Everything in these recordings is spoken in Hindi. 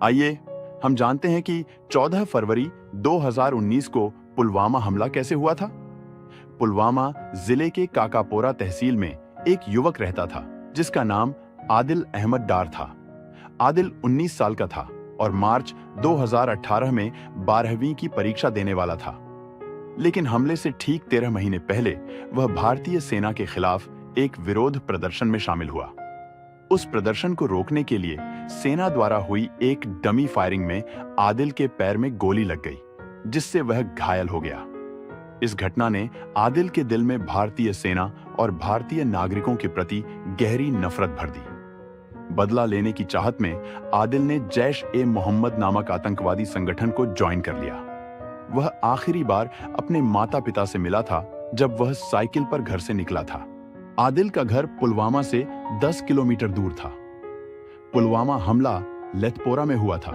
आइए हम जानते हैं कि 14 फरवरी 2019 को पुलवामा हमला कैसे हुआ था। पुलवामा जिले के काकापोरा तहसील में एक युवक रहता था जिसका नाम आदिल अहमद डार था। आदिल 19 साल का था और मार्च 2018 में 12वीं की परीक्षा देने वाला था। लेकिन हमले से ठीक 13 महीने पहले वह भारतीय सेना के खिलाफ एक विरोध प्रदर्शन में शामिल हुआ। उस प्रदर्शन को रोकने के लिए सेना द्वारा हुई एक डमी फायरिंग में आदिल के पैर में गोली लग गई, जिससे वह घायल हो गया। इस घटना ने आदिल के दिल में भारतीय सेना और भारतीय नागरिकों के प्रति गहरी नफरत भर दी। बदला लेने की चाहत में आदिल ने जैश-ए-मोहम्मद नामक आतंकवादी संगठन को ज्वाइन कर लिया। वह आखिरी बार अपने माता पिता से मिला था जब वह साइकिल पर घर से निकला था। आदिल का घर पुलवामा से 10 किलोमीटर दूर था। पुलवामा हमला लेथपोरा में हुआ था।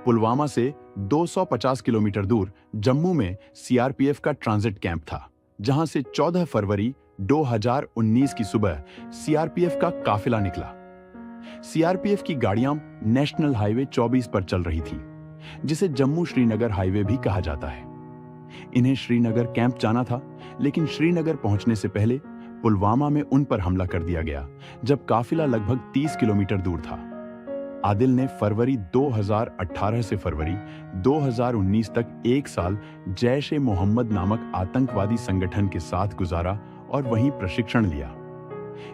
पुलवामा से 250 किलोमीटर दूर जम्मू में सीआरपीएफ का ट्रांजिट कैंप था, जहां से 14 फरवरी 2019 की सुबह सीआरपीएफ का काफिला निकला। सीआरपीएफ की गाड़ियां नेशनल हाईवे 24 पर चल रही थीं, जिसे जम्मू श्रीनगर हाईवे भी कहा जाता है। इन्हें श्रीनगर कैंप जाना था, लेकिन श्रीनगर पहुंचने से पहले पुलवामा में उन पर हमला कर दिया गया, जब काफिला लगभग 30 किलोमीटर दूर था। आदिल ने फरवरी 2018 से फरवरी 2019 तक एक साल जैश-ए-मोहम्मद नामक आतंकवादी संगठन के साथ गुजारा और वहीं प्रशिक्षण लिया।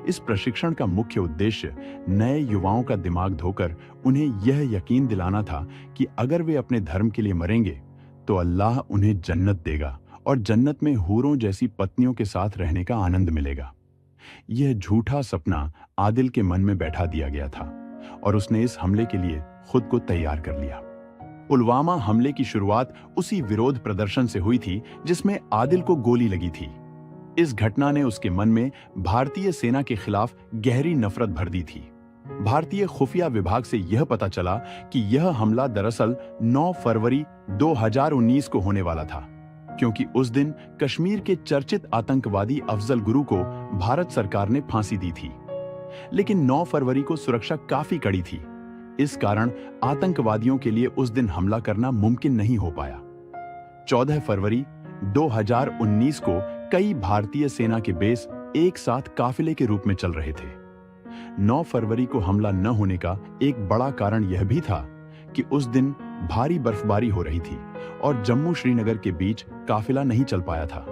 इस प्रशिक्षण का मुख्य उद्देश्य नए युवाओं का दिमाग धोकर उन्हें यह यकीन दिलाना था कि अगर वे अपने धर्म के लिए मरेंगे तो अल्लाह उन्हें जन्नत देगा और जन्नत में हूरों जैसी पत्नियों के साथ रहने का आनंद मिलेगा। यह झूठा सपना आदिल के मन में बैठा दिया गया था और उसने इस हमले के लिए खुद को तैयार कर लिया। पुलवामा हमले की शुरुआत उसी विरोध प्रदर्शन से हुई थी जिसमें आदिल को गोली लगी थी। इस घटना ने उसके मन में भारतीय सेना के खिलाफ गहरी नफरत भर दी थी। भारतीय खुफिया विभाग से यह पता चला कि यह हमला दरअसल 9 फरवरी 2019 को होने वाला था, क्योंकि उस दिन कश्मीर के चर्चित आतंकवादी अफजल गुरु को भारत सरकार ने फांसी दी थी। लेकिन 9 फरवरी को सुरक्षा काफी कड़ी थी। इस कारण आतंकवादियों के लिए उस दिन हमला करना मुमकिन नहीं हो पाया। 14 फरवरी 2019 को कई भारतीय सेना के बेस एक साथ काफिले के रूप में चल रहे थे। 9 फरवरी को हमला न होने का एक बड़ा कारण यह भी था कि उस दिन भारी बर्फबारी हो रही थी और जम्मू श्रीनगर के बीच काफिला नहीं चल पाया था।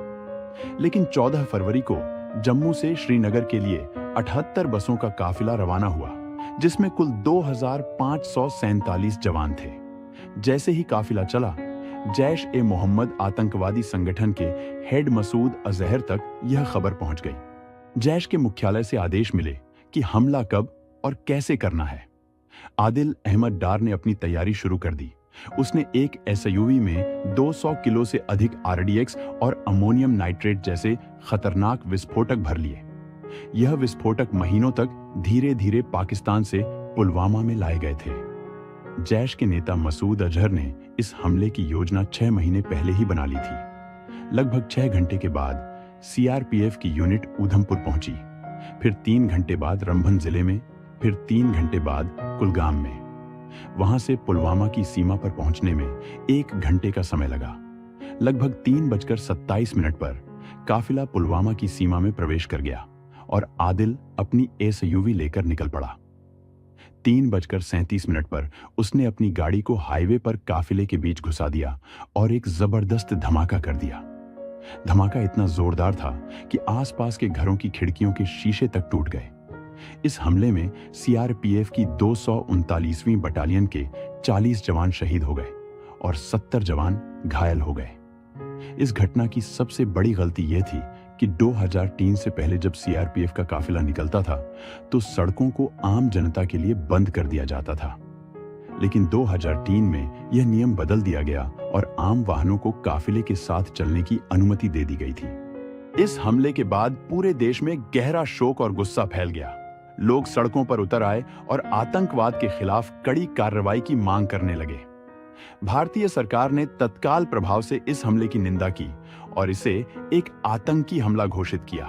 लेकिन 14 फरवरी को जम्मू से श्रीनगर के लिए 78 बसों का काफिला रवाना हुआ, जिसमें कुल 2547 जवान थे। जैसे ही काफिला चला, जैश-ए-मोहम्मद आतंकवादी संगठन के हेड मसूद अजहर तक यह खबर पहुंच गई। जैश के मुख्यालय से आदेश मिले कि हमला कब और कैसे करना है। आदिल अहमद डार ने अपनी तैयारी शुरू कर दी। उसने एक एसयूवी में 200 किलो से अधिक आरडीएक्स और अमोनियम नाइट्रेट जैसे खतरनाक विस्फोटक भर लिए। यह विस्फोटक महीनों तक धीरे धीरे पाकिस्तान से पुलवामा में लाए गए थे। जैश के नेता मसूद अजहर ने इस हमले की योजना 6 महीने पहले ही बना ली थी। लगभग 6 घंटे के बाद सीआरपीएफ की यूनिट उधमपुर पहुंची, फिर 3 घंटे बाद रंभन जिले में, फिर 3 घंटे बाद कुलगाम में। वहां से पुलवामा की सीमा पर पहुंचने में 1 घंटे का समय लगा। लगभग 3:27 पर काफिला पुलवामा की सीमा में प्रवेश कर गया और आदिल अपनी एसयूवी लेकर निकल पड़ा। 3:37 पर उसने अपनी गाड़ी को हाईवे पर काफिले के बीच घुसा दिया और एक जबरदस्त धमाका कर दिया। धमाका इतना जोरदार था कि आसपास के घरों की खिड़कियों के शीशे तक टूट गए। इस हमले में सीआरपीएफ की 239वीं बटालियन के 40 जवान शहीद हो गए और 70 जवान घायल हो गए। इस घटना की सबसे बड़ी गलती यह थी कि 2003 से पहले जब सीआरपीएफ का काफिला निकलता था तो सड़कों को आम जनता के लिए बंद कर दिया जाता था। लेकिन 2003 में यह नियम बदल दिया गया और आम वाहनों को काफिले के साथ चलने की अनुमति दे दी गई थी। इस हमले के बाद पूरे देश में गहरा शोक और गुस्सा फैल गया। लोग सड़कों पर उतर आए और आतंकवाद के खिलाफ कड़ी कार्रवाई की मांग करने लगे। भारतीय सरकार ने तत्काल प्रभाव से इस हमले की निंदा की और इसे एक आतंकी हमला घोषित किया।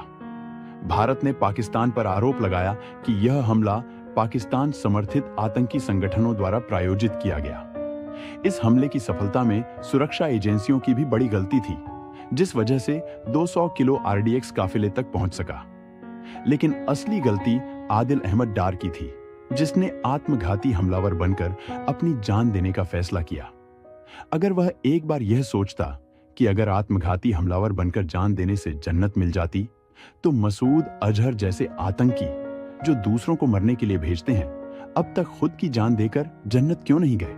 भारत ने पाकिस्तान पर आरोप लगाया कि यह हमला पाकिस्तान समर्थित आतंकी संगठनों द्वारा प्रायोजित किया गया। इस हमले की सफलता में सुरक्षा एजेंसियों की भी बड़ी गलती थी, जिस वजह से 200 किलो आरडीएक्स काफिले तक पहुंच सका। लेकिन असली गलती आदिल अहमद डार की थी, जिसने आत्मघाती हमलावर बनकर अपनी जान देने का फैसला किया। अगर वह एक बार यह सोचता कि अगर आत्मघाती हमलावर बनकर जान देने से जन्नत मिल जाती, तो मसूद अजहर जैसे आतंकी जो दूसरों को मरने के लिए भेजते हैं, अब तक खुद की जान देकर जन्नत क्यों नहीं गए?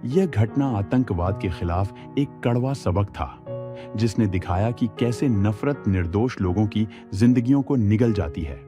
यह घटना आतंकवाद के खिलाफ एक कड़वा सबक था, जिसने दिखाया कि कैसे नफरत निर्दोष लोगों की जिंदगियों को निगल जाती है।